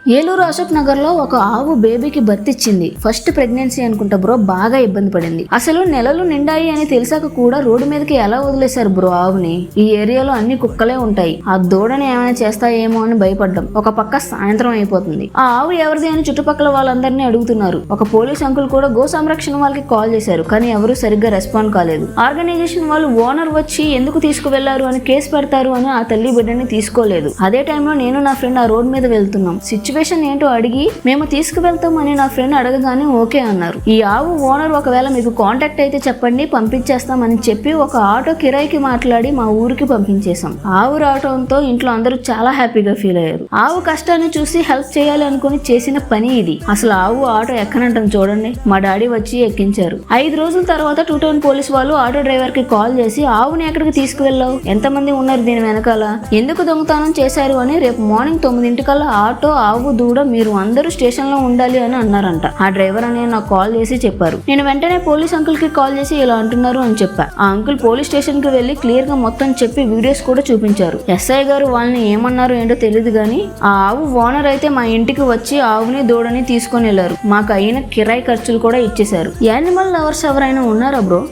ఏలూరు అశోక్ నగర్ లో ఒక ఆవు బేబీకి బర్త్ ఇచ్చింది. ఫస్ట్ ప్రెగ్నెన్సీ అనుకుంటా బ్రో. బాగా ఇబ్బంది పడింది. అసలు నెలలు నిండాయి అని తెలిసాక కూడా రోడ్డు మీదకి ఎలా వదిలేశారు బ్రో ఆవుని. ఈ ఏరియాలో అన్ని కుక్కలే ఉంటాయి. ఆ దూడని ఏమైనా చేస్తాయేమో అని భయపడ్డాం. ఒక పక్క సాయంత్రం అయిపోతుంది. ఆ ఆవు ఎవరిది అని చుట్టుపక్కల వాళ్ళందరినీ అడుగుతున్నారు. ఒక పోలీస్ అంకుల్ కూడా గో సంరక్షణ వాళ్ళకి కాల్ చేశారు, కానీ ఎవరు సరిగ్గా రెస్పాండ్ కాలేదు. ఆర్గనైజేషన్ వాళ్ళు ఓనర్ వచ్చి ఎందుకు తీసుకువెళ్లారు అని కేసు పెడతారు అని ఆ తల్లి బిడ్డని తీసుకోలేదు. అదే టైంలో నేను నా ఫ్రెండ్ ఆ రోడ్ మీద వెళ్తున్నాం. సిచ్యువేషన్ ఏంటో అడిగి మేము తీసుకువెళ్తాం అని నా ఫ్రెండ్ అడగగానే ఓకే అన్నారు. ఈ ఆవు ఓనర్ ఒకవేళ మీకు కాంటాక్ట్ అయితే చెప్పండి, పంపించేస్తామని చెప్పి ఒక ఆటో కిరాయికి మాట్లాడి మా ఊరికి పంపించేశాం. ఆవు రావడంతో ఇంట్లో అందరూ చాలా హ్యాపీగా ఫీల్ అయ్యారు. ఆవు కష్టాన్ని చూసి హెల్ప్ చేయాలి అనుకుని చేసిన పని ఇది. అసలు ఆవు ఆటో ఎక్కనంటాం చూడండి. మా డాడీ వచ్చి ఎక్కించారు. 5 రోజుల తర్వాత 2 టౌన్ పోలీస్ వాళ్ళు ఆటో డ్రైవర్ కి కాల్ చేసి ఆవుని ఎక్కడికి తీసుకువెళ్ళావు, ఎంతమంది ఉన్నారు దీని వెనకాల, ఎందుకు దొంగతనం చేశారు అని రేపు మార్నింగ్ 9 ఆటో ఆవు దూడ మీరు అందరూ స్టేషన్ లో ఉండాలి అని అన్నారంట. ఆ డ్రైవర్ అని నాకు కాల్ చేసి చెప్పారు. నేను వెంటనే పోలీస్ అంకుల్ కి కాల్ చేసి ఇలా అంటున్నారు అని చెప్పా. ఆ అంకుల్ పోలీస్ స్టేషన్ కి వెళ్లి క్లియర్ గా మొత్తం చెప్పి వీడియోస్ కూడా చూపించారు. ఎస్ఐ గారు వాళ్ళని ఏమన్నారు ఏంటో తెలియదు గానీ ఆ ఆవు ఓనర్ అయితే మా ఇంటికి వచ్చి ఆవుని దూడని తీసుకొని వెళ్లారు. మాకు అయిన కిరాయి ఖర్చులు కూడా ఇచ్చేశారు. యానిమల్ లవర్స్ ఎవరైనా ఉన్నారా బ్రో?